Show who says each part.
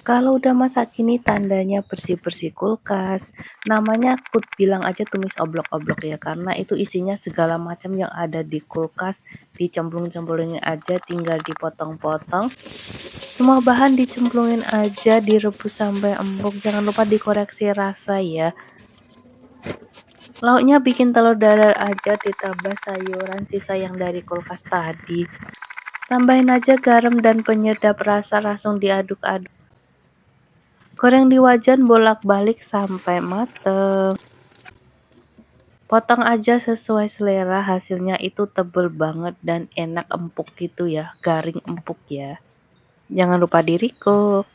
Speaker 1: Kalau udah masak ini tandanya bersih-bersih kulkas. Namanya aku bilang aja tumis oblok-oblok ya, karena itu isinya segala macam yang ada di kulkas, dicemplung-cemplungin aja, tinggal dipotong-potong. Semua bahan dicemplungin aja, direbus sampai empuk. Jangan lupa dikoreksi rasa ya. Lauknya bikin telur dadar aja, ditambah sayuran sisa yang dari kulkas tadi. Tambahin aja garam dan penyedap rasa, langsung diaduk-aduk. Goreng di wajan bolak-balik sampai mateng. Potong aja sesuai selera, hasilnya itu tebel banget dan enak empuk gitu ya, garing empuk ya. Jangan lupa di recook.